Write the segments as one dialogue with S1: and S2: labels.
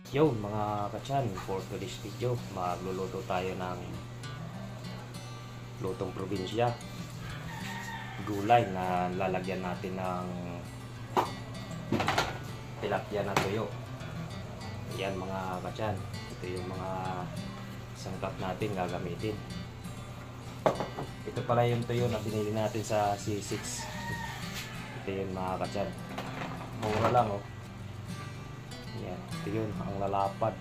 S1: Yo mga kachan, for today's video, magluluto tayo ng lutong probinsya. Gulay na lalagyan natin ng tilapia na tuyo. Yan mga kachan, ito yung mga sangkap natin gagamitin. Ito pala yung tuyo na binili natin sa C6. Ito yun mga kachan, mura lang oh. Yan, ito yun, ang lalapad.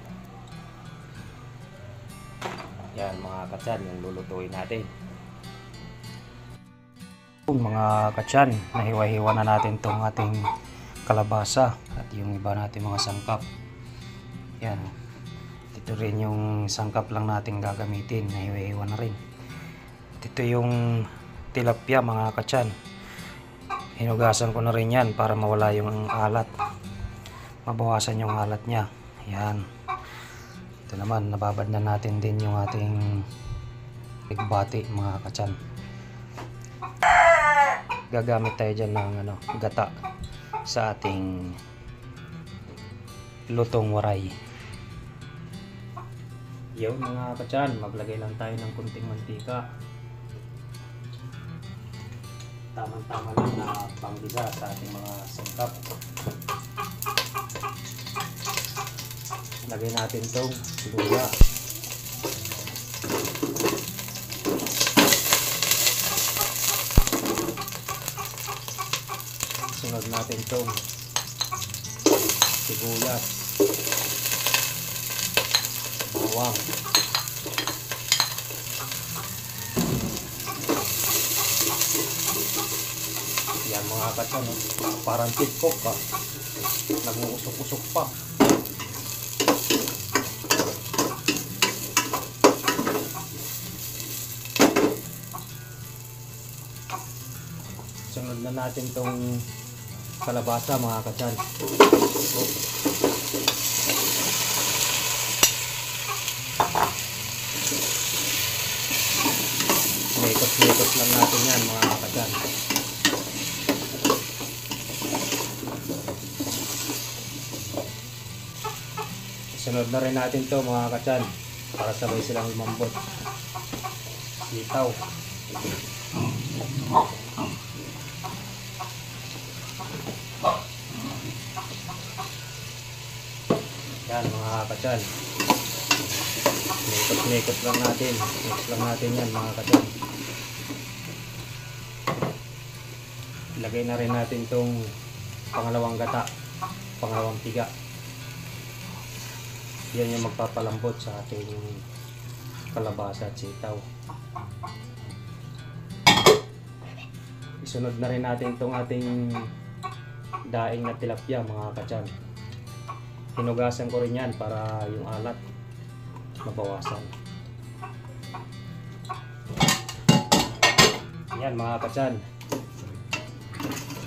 S1: Yan mga katsan, yung lulutuin natin. Mga katsan, nahiwa-hiwa na natin itong ating kalabasa at yung iba natin mga sangkap. Yan, ito rin yung sangkap lang natin gagamitin, nahiwa-hiwa na rin. At ito yung tilapia mga katsan. Hinugasan ko na rin yan para mawala yung alat, mabawasan yung alat niya. Yan, ito naman nababad na natin din yung ating bigbati mga katsan. Gagamit tayo dyan ng gata sa ating lutong waray. Yun mga katsan, maglagay lang tayo ng kunting mantika, tamang-tama lang na panggisa sa ating mga sangkap. Lagay natin itong luya. Sunod natin itong sibuyas, bawang, yan mga katsan, parang tikok ka, nag-uusok-usok pa. Sunod na natin itong kalabasa mga katsan. Mekos-mekos lang natin yan mga katsan. Sunod na rin natin to mga katsan para sabay silang lumambot. Sitaw. Yan mga katsan, mekos lang natin, mix lang natin yan mga katsan. Ilagay na rin natin itong pangalawang gata, pangalawang tiga. Yan yung magpapalambot sa ating kalabasa at sitaw. Isunod na rin natin itong ating daing na tilapia mga katsan. Hinugasan ko rin yan para yung alat mabawasan. Yan mga katsan,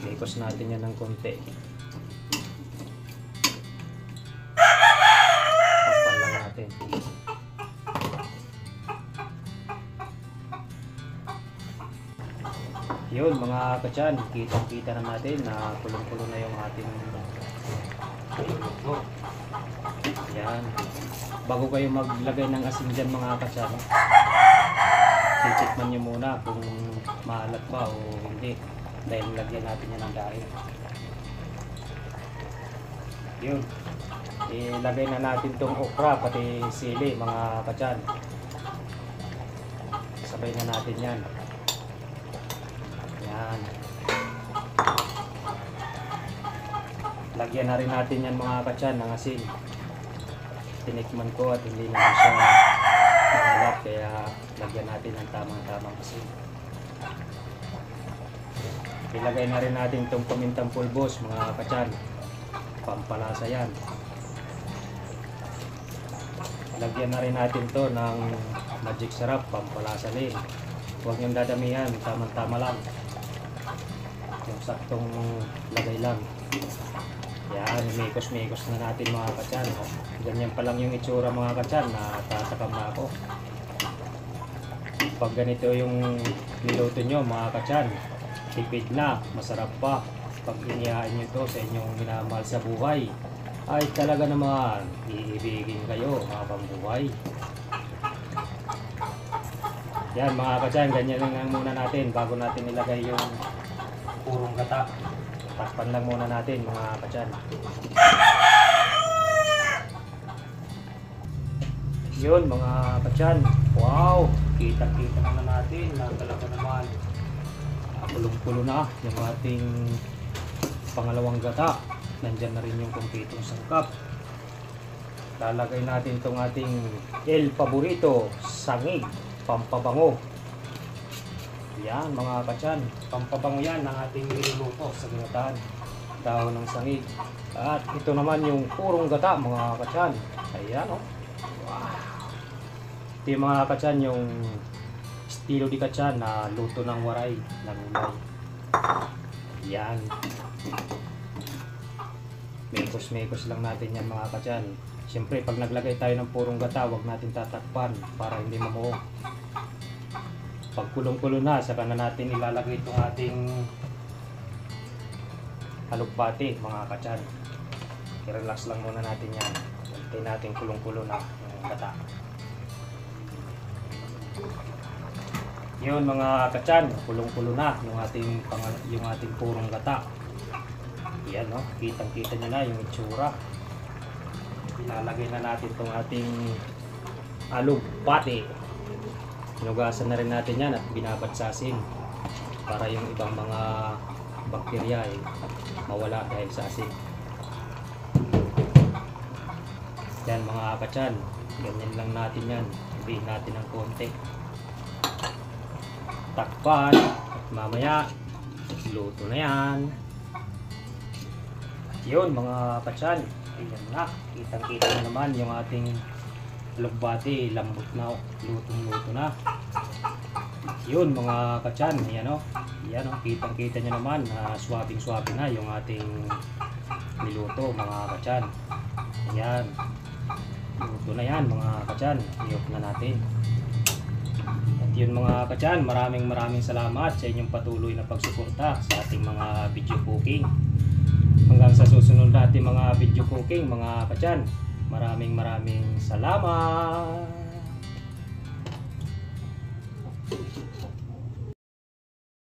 S1: mekos natin yan ng konti. Takpan lang natin. Yun mga katsan, kita na natin na kulong-kulo na yung ating luto. Yan. Bago kayo maglagay ng asin dyan mga katsan, titikman nyo muna kung maalat ba o hindi, dahil lagyan natin yan ng dahil. Yun. Ilagay na natin tong okra pati sili mga katsan. Sabay na natin yan. Yan. Lagyan na rin natin yan mga katsan ng asin. Tinikman ko at hindi naman siya maalat, kaya lagyan natin ng tamang-tamang asin. Ilagay na rin natin itong pamintang pulbos mga katsan, pampalasa yan. Lagyan na rin natin to ng magic sarap, pampalasa din. Huwag niyong dadamihan, tamang-tama lang, yung saktong lagay lang. Yan, mekos-mekos na natin mga katsan. Ganyan pa lang yung itsura mga katsan, natatakam na ako. Pag ganito yung niluto nyo mga katsan, tipid na, masarap pa. Pag inihain nyo to sa inyong minamahal sa buhay, ay talaga naman iibigin kayo mga pambuhay. Yan mga kachan, ganyan lang muna natin bago natin ilagay yung purong gata. Takpan lang muna natin mga kachan. Yun mga kachan, wow, kita-kita naman natin na talaga naman pulong-pulo na yung ating pangalawang gata. Nandyan na rin yung kumpletong sangkap. Lalagay natin itong ating El Paborito sangig pampabango. Yan mga kachan, pampabango yan ng ating niluluto sa ginataan, dahon ng sangig. At ito naman yung purong gata mga kachan. Ayan o. Wow. Ito yung mga kachan, yung estilo di kachan na luto ng waray na gulay. Yan. Mekos-mekos lang natin yan mga kachan. Siyempre pag naglagay tayo ng purong gata, huwag natin tatakpan para hindi mamuo. Pag kulong-kulo na, saka na natin ilalagay itong ating halugbati mga kachan. I-relax lang muna natin yan. Hintay natin kulong-kulo na yung gata. Yun mga kachan, kulong-kulo na yung ating purong gata. Yan no, kitang-kita nyo na yung itsura. Ilalagay na natin itong ating alugbati. Hinugasan na rin natin yan at binabatsasin para yung ibang mga bakterya ay mawala dahil sa asin. Yan mga kachan, ganyan lang natin yan. Ibihin natin ng konti. Takpan at mamaya luto na yan. Yun mga kachan, ayan na, kitang-kita na naman yung ating alugbati, lambot na, lutong-luto na. Yun mga kachan, ayan o, kitang-kita nyo naman na swabing-swabe na yung ating niluto mga kachan. Ayan, luto na yan mga kachan, iyok na natin. At yun mga kachan, maraming salamat sa inyong patuloy na pagsuporta sa ating mga video cooking. Hanggang sa susunod natin mga video cooking mga kachan. Maraming salamat.